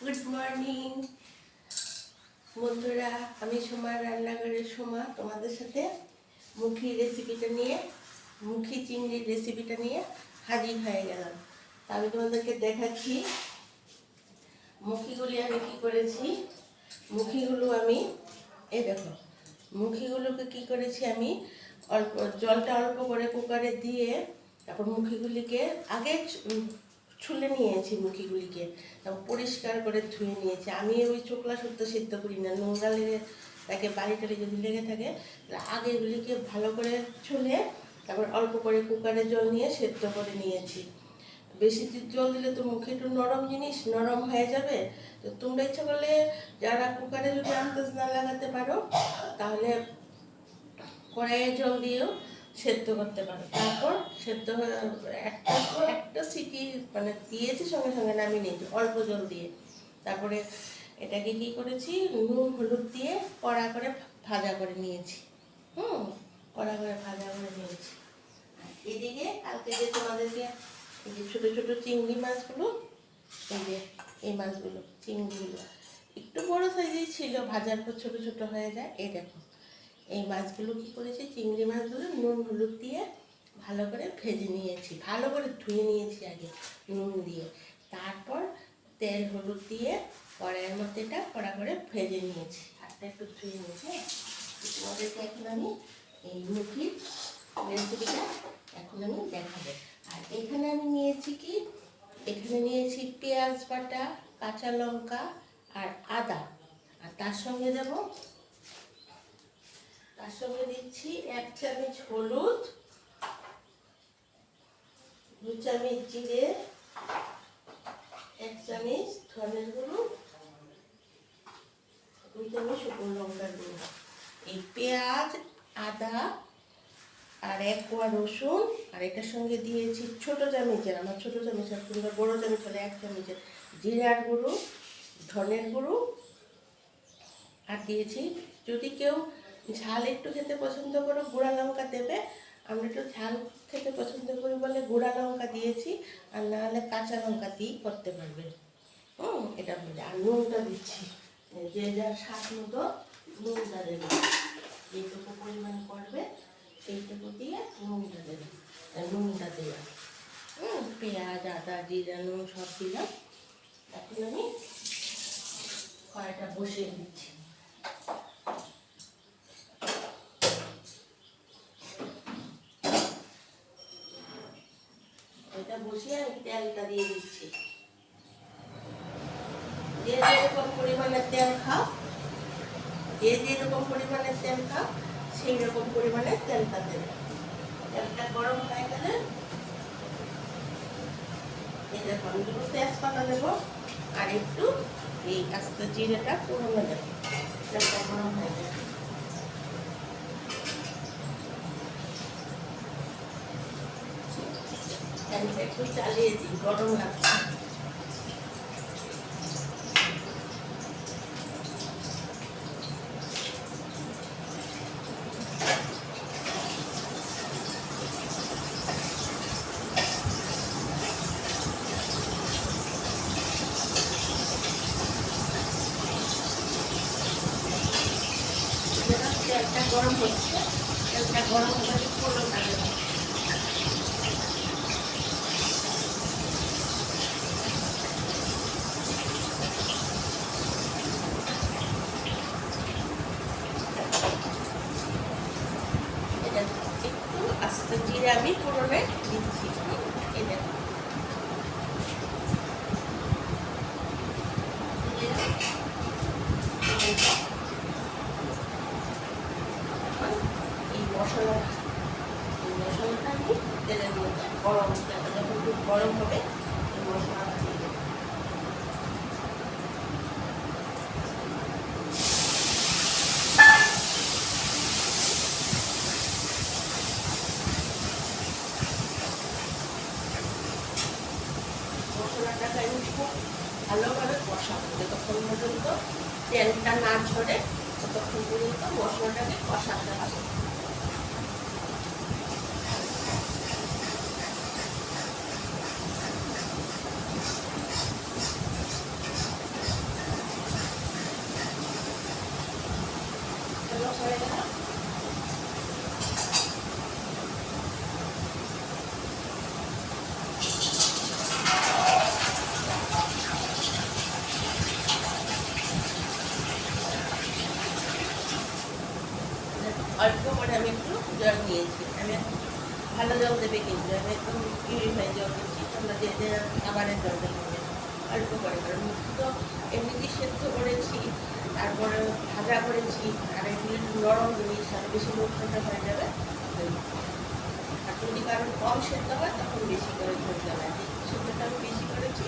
Good morning বন্ধুরা, আমি সোমার রান্নাঘরের সোমা তোমাদের সাথে মুখি চিংড়ির রেসিপিটা নিয়ে হাজির হয়ে গেলাম। আমি তোমাদেরকে দেখাচ্ছি মুখিগুলি আমি কি করেছি। মুখিগুলো আমি এই দেখো, মুখিগুলোকে কি করেছি আমি জলটা অল্প করে কুকারে দিয়ে তারপর মুখিগুলিকে আগে ছুলে নিয়েছি, মুখিগুলিকে তারপর পরিষ্কার করে ধুয়ে নিয়েছি। আমি ওই চোকলা শুদ্ধ সিদ্ধ করি না, নোংরা লেগে তাকে বাড়ি টাড়ি যদি লেগে থাকে আগে এগুলিকে ভালো করে ছুলে তারপর অল্প করে কুকারে জল নিয়ে সেদ্ধ করে নিয়েছি। বেশি জল দিলে তো মুখে একটু নরম জিনিস নরম হয়ে যাবে। তো তোমরা ইচ্ছা করলে যারা কুকারে যদি আন্দাজ না লাগাতে পারো তাহলে কড়াইয়ে জল দিয়েও সেদ্ধ করতে পারো। তারপর সেদ্ধ হয়ে একটা সিটি মানে দিয়েছি, সঙ্গে সঙ্গে নামিয়ে নিয়েছি অল্প জল দিয়ে। তারপরে এটাকে কি করেছি, নুন হলুদ দিয়ে কড়া করে ভাজা করে নিয়েছি। কড়া করে ভাজা করে নিয়েছি। এদিকে কালকে যে তোমাদেরকে এই যে ছোটো ছোটো চিংড়ি মাছগুলো, এই মাছগুলো চিংড়িগুলো একটু বড় সাইজেই ছিল, ভাজার পর ছোটো ছোটো হয়ে যায়। এই দেখো, এই মাছগুলো কী করেছি, চিংড়ি মাছগুলো নুন হলুদ দিয়ে ভালো করে ভেজে নিয়েছি, ভালো করে ধুয়ে নিয়েছি আগে নুন দিয়ে। তারপর তেল হলুদ দিয়ে কড়াইয়ের মধ্যে এটা কড়া করে ভেজে নিয়েছি, হাতটা একটু ধুয়ে নিয়েছি। তোমাদেরকে এখন আমি এই মুখির রেসিপিটা এখন আমি দেখাবো। আর এখানে আমি নিয়েছি কি, এখানে নিয়েছি পেঁয়াজ বাটা, কাঁচা লঙ্কা আর আদা। আর তার সঙ্গে দিচ্ছি 1 চামচ হলুদ, 2 চামচ জিরে, 1 চামচ ধনের গুঁড়ো, 2 চামচ শুকনো লঙ্কার গুঁড়ো। এই পেঁয়াজ, আদা আর 1 কোয়া রসুন, আর এটার সঙ্গে দিয়েছি ছোট চামচের, আমার ছোট চামচ আর তোমরা বড় চামচ হলে 1 চামচের জিরার গুঁড়ো, ধনের গুঁড়ো। আর দিয়েছি, যদি কেউ ঝাল একটু খেতে পছন্দ করো গুঁড়া লঙ্কা দেবে, আমরা একটু ঝাল খেতে পছন্দ করি বলে গুঁড়া লঙ্কা দিয়েছি, আর না হলে কাঁচা লঙ্কা দিয়েই করতে পারবে। এটা বলে। আর নুনটা দিচ্ছি, যে যার স্বাদ মতো নুনটা দেবে, যেটুকু পরিমাণ করবে সেইটুকু দিয়ে নুনটা দেবে। নুনটা দেওয়া পেঁয়াজ, আদা, জিরা, নুন সব দিলাম। এখন আমি কড়াইটা বসিয়ে দিচ্ছি। এটা বসিয়ে আমি তেলটা দিয়ে দিচ্ছি। যে যেরকম পরিমাণের তেল খাও সেই রকম পরিমাণের তেলটা দেবে। তেলটা গরম হয়ে গেলে এই দেখো, আমি দুটো তেজপাতা দেবো আর একটু এই আস্ত জিরেটা পুরোনো দেবো। তেলটা গরম হয়ে যাবে, একটু চালিয়ে দিই, গরম লাগছে। তেলটা গরম হচ্ছে, তেলটা গরম হলে ফোড়নটা দেবো। এটা একটু আস্ত জিরে আমি ফোড়নে দিচ্ছি। এই দেখো, এই মশলাটা আমি তেলের মধ্যে গরম, যখন খুব গরম হবে এই মশলাটা দিয়ে দেবো। মশলাটাকে আমি খুব ভালোভাবে কষাবো, যতক্ষণ পর্যন্ত তেলটা না ঝরে ততক্ষণ পর্যন্ত মশলাটাকে কষাতে হবে। হয়ে গেল। অল্প করে আমি একটু জল নিয়েছি, আমি ভালো জল দেবে কিন্তু আমি একদম পিউরিফাই জল দিচ্ছি, তোমরা যে যে খাবারের জল দেবে অল্প করে, কারণ মুখি তো এমনিতেই সেদ্ধ করেছি, তারপরে ভাজা করেছি, আর এগুলো একটু নরম জিনিস, আর বেশি মুখ ঠান্ডা হয়ে যাবে। আর যদি কারণ কম সেদ্ধ হয় তখন বেশি করে ঝোল দেওয়া, সেদ্ধটা আমি বেশি করেছি,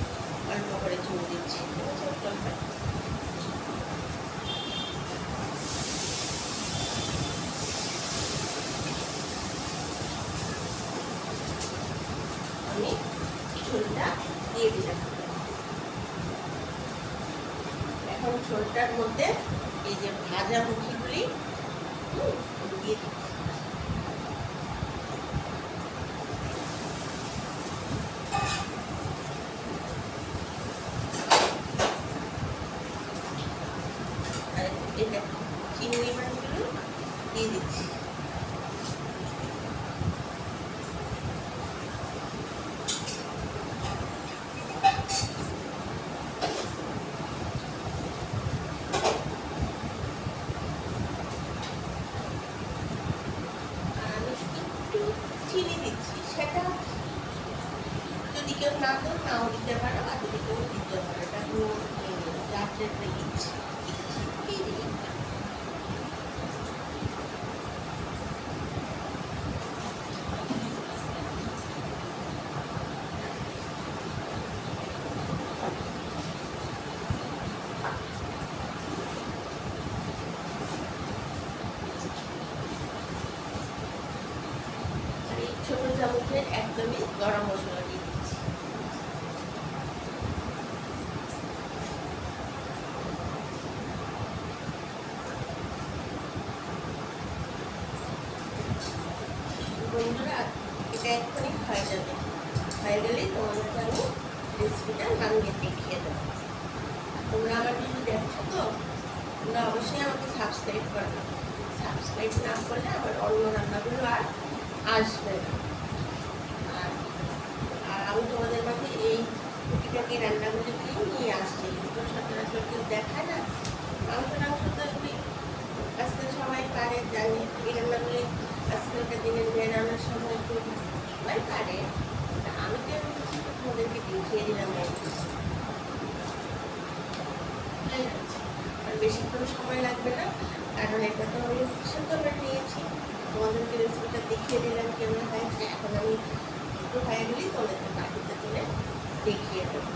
অল্প করে ঝোল দিচ্ছি, ঠিক আছে? জলটা আমি ঝোলটা দিয়ে দিলাম। এখন ঝোলটার মধ্যে এই যে ভাজা মুখিগুলি দিয়ে দিচ্ছি। আর এটা চিংড়ি মাছগুলো দিয়ে দিচ্ছি। চিনি দিচ্ছি, সেটা যদি কেউ না দেন নাও দিতে পারো, আর যদি কেউ দিতে পারো, এটা যার যেটা ইচ্ছে। আর এই ছোট চামচের একদমই গরম মশলা দিয়ে দিচ্ছি। বন্ধুরা, এটা এক্ষুনি হয়ে যাবে, হয়ে গেলেই তোমাদেরকে আমি রেসিপিটা নামিয়ে দেখিয়ে দেবো। তোমরা আমার ভিডিও দেখছো তো, তোমরা অবশ্যই আমাকে সাবস্ক্রাইব করবে। সাবস্ক্রাইব না করলে আমার অন্য রান্নাগুলো আর আসবে না। আর আমি তোমাদের মাঝে এই টুকিটাকি রান্নাগুলিকেই নিয়ে আসছি, তো সচরাচর কেউ দেখায় না। মাংস তো এগুলি আজকাল সবাই পারে, জানি এই রান্নাগুলি আজকালকার দিনের মেয়ে রান্নার সময় একটু সবাই পারে, আমি তো তোমাদেরকে দেখিয়ে দিলাম। আর বেশিক্ষণ সময় লাগবে না, কারণ এটা তো আমি সেদ্ধ করে নিয়েছি, তোমাদেরকে রেসিপিটা দেখিয়ে দিলাম কেমন হয়েছে। এখন আমি একটু হয়ে গেলেই তোমাদেরকে বাটিতে তুলে দেখিয়ে দেবো।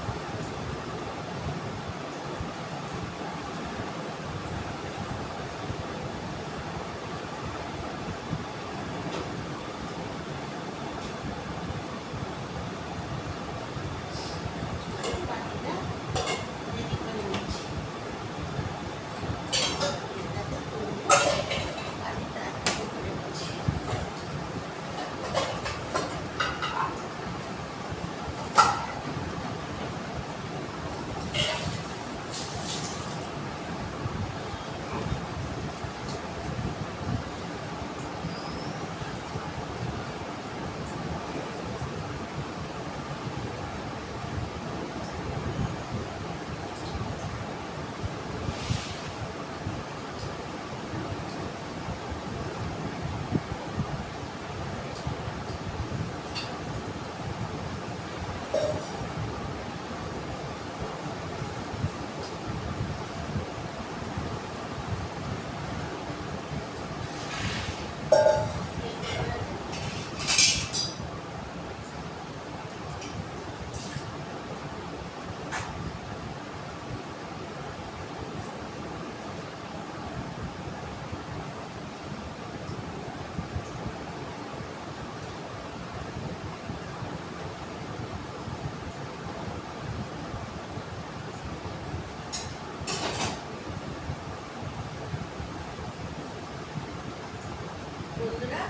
বন্ধুরা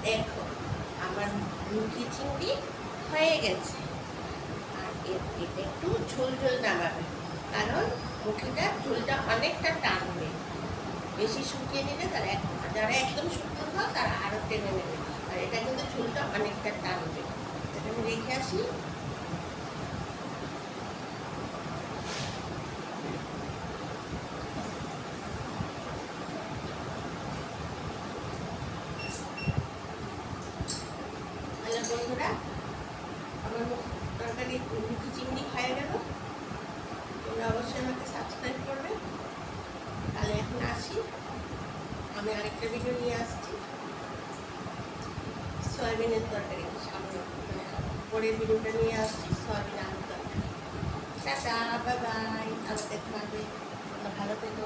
দেখো, আমার মুখি চিংড়ি হয়ে গেছে। আর এটা একটু ঝোল ঝোল নামাবে, কারণ মুখিটা ঝোলটা অনেকটা টানবে। বেশি শুকিয়ে নিলে তারা যারা একদম শুকনো খাও তারা আরও টেনে নেবে। আর এটা কিন্তু ঝোলটা অনেকটা টানবে। এটা আমি রেখে আসি। তাহলে বন্ধুরা, আমার তরকারি মুখি চিংড়ি খাওয়া গেল। তোমরা অবশ্যই আমাকে সাবস্ক্রাইব করবে। তাহলে এখন আসি, আমি আরেকটা ভিডিও নিয়ে আসছি সয়াবিনের তরকারি। সামনে মানে পরের ভিডিওটা নিয়ে আসছি সয়াবিন আলুর তরকারি। টাটা, বাই বাই, আবার দেখা হবে। ভালো থেকো।